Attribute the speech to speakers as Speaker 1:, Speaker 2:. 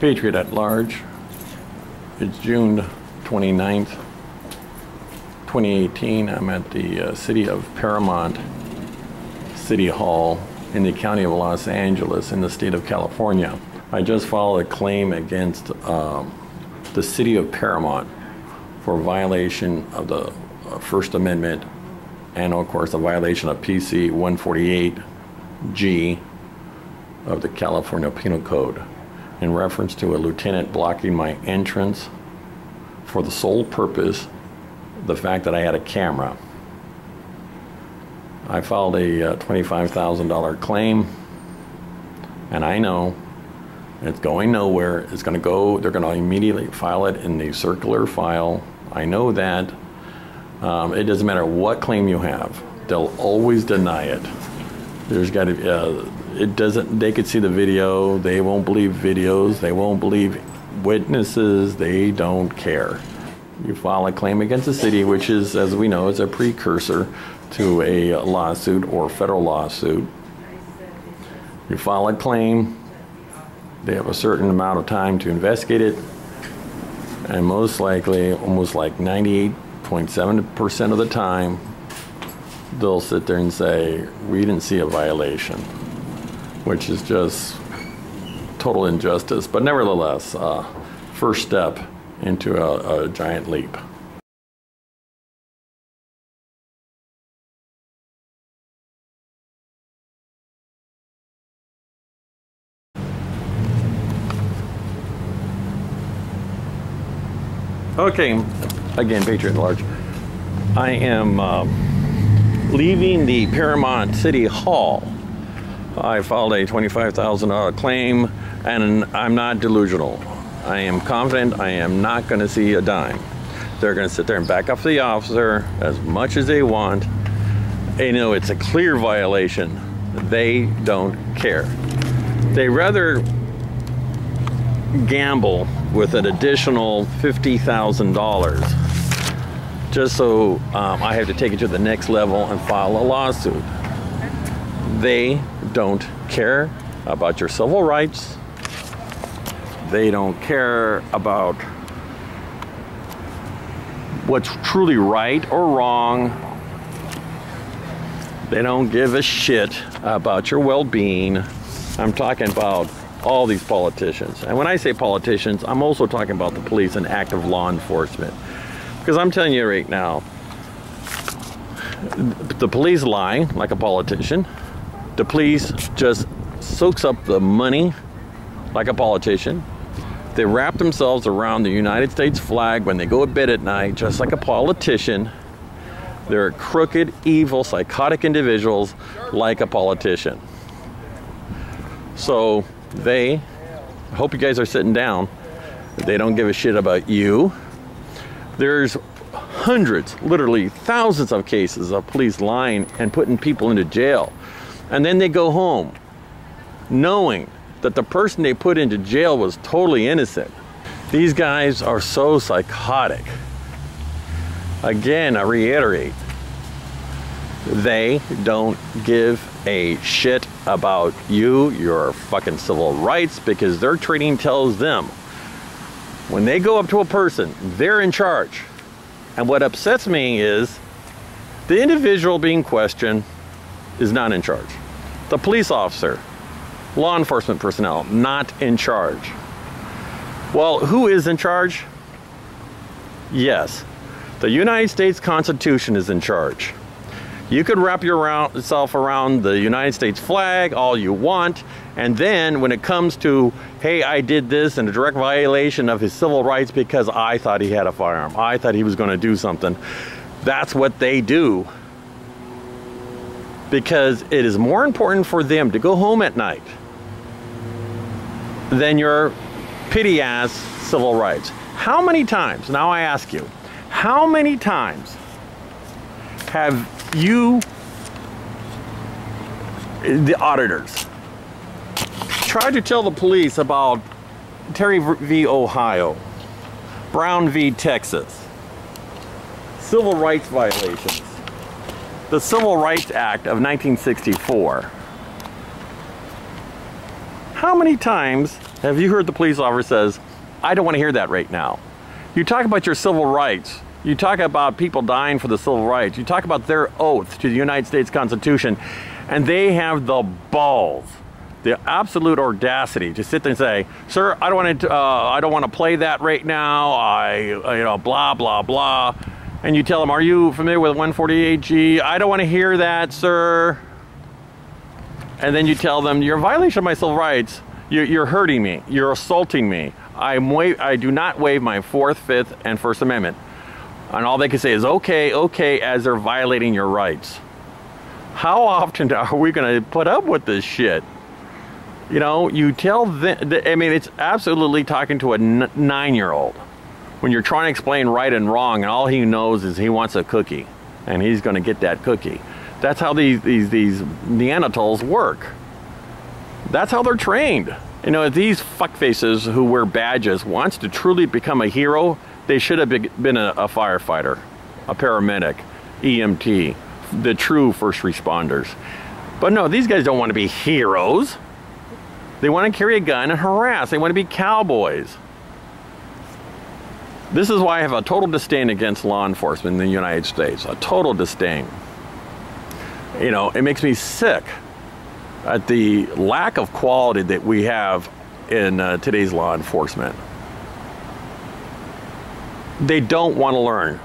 Speaker 1: Patriot at Large. It's June 29th, 2018. I'm at the city of Paramount City Hall in the county of Los Angeles in the state of California. I just filed a claim against the city of Paramount for violation of the First Amendment and, of course, a violation of PC 148G of the California Penal Code in reference to a lieutenant blocking my entrance for the sole purpose, the fact that I had a camera. I filed a $25,000 claim, and I know it's going nowhere. It's going to go, they're going to immediately file it in the circular file. I know that. It doesn't matter what claim you have, they'll always deny it. There's got to it doesn't, they could see the video, they won't believe videos, they won't believe witnesses, they don't care. You file a claim against the city, which is, as we know, is a precursor to a lawsuit or federal lawsuit. You file a claim, they have a certain amount of time to investigate it, and most likely, almost like 98.7% of the time, they'll sit there and say, we didn't see a violation, which is just total injustice. But nevertheless, first step into a giant leap. Okay, again, Patriot at Large. I am leaving the Paramount City Hall. I filed a $25,000 claim, and I'm not delusional. I am confident I am not going to see a dime. They're going to sit there and back up the officer as much as they want. They know it's a clear violation. They don't care. They rather gamble with an additional $50,000 just so I have to take it to the next level and file a lawsuit. They don't care about your civil rights. They don't care about what's truly right or wrong. They don't give a shit about your well-being. I'm talking about all these politicians. And when I say politicians, I'm also talking about the police and active law enforcement. Because I'm telling you right now, the police lie like a politician. The police just soaks up the money like a politician. They wrap themselves around the United States flag when they go to bed at night, just like a politician. They're crooked, evil, psychotic individuals like a politician. So I hope you guys are sitting down. They don't give a shit about you. There's hundreds, literally thousands of cases of police lying and putting people into jail. And then they go home knowing that the person they put into jail was totally innocent. These guys are so psychotic. Again, I reiterate, they don't give a shit about you, your fucking civil rights, because their training tells them when they go up to a person, they're in charge. And what upsets me is the individual being questioned is not in charge. The police officer, law enforcement personnel, not in charge. Well, who is in charge? Yes, the United States Constitution is in charge. You could wrap yourself around the United States flag all you want, and then when it comes to, hey, I did this in a direct violation of his civil rights because I thought he had a firearm, I thought he was going to do something, that's what they do. Because it is more important for them to go home at night than your pity-ass civil rights. How many times, now I ask you, how many times have you, the auditors, tried to tell the police about Terry v. Ohio, Brown v. Texas, civil rights violations, the Civil Rights Act of 1964, How many times have you heard the police officer says, I don't want to hear that right now? You talk about your civil rights. You talk about people dying for the civil rights. You talk about their oath to the United States Constitution, and they have the balls, the absolute audacity to sit there and say, "Sir, I don't want to play that right now. You know, blah blah blah." And you tell them, "Are you familiar with 148G? I don't want to hear that, sir." And then you tell them, "You're a violation of my civil rights. You're hurting me. You're assaulting me. I do not waive my 4th, 5th, and 1st Amendment." And all they can say is, okay, okay, as they're violating your rights. How often are we going to put up with this shit? You know, you tell them, I mean, it's absolutely talking to a 9-year-old when you're trying to explain right and wrong, and all he knows is he wants a cookie, and he's going to get that cookie. That's how these Neanderthals work. That's how they're trained. You know, if these fuckfaces who wear badges wants to truly become a hero, they should have been a firefighter, a paramedic, EMT, the true first responders. But no, these guys don't want to be heroes. They want to carry a gun and harass. They want to be cowboys. This is why I have a total disdain against law enforcement in the United States. A total disdain. You know, it makes me sick at the lack of quality that we have in today's law enforcement. They don't want to learn.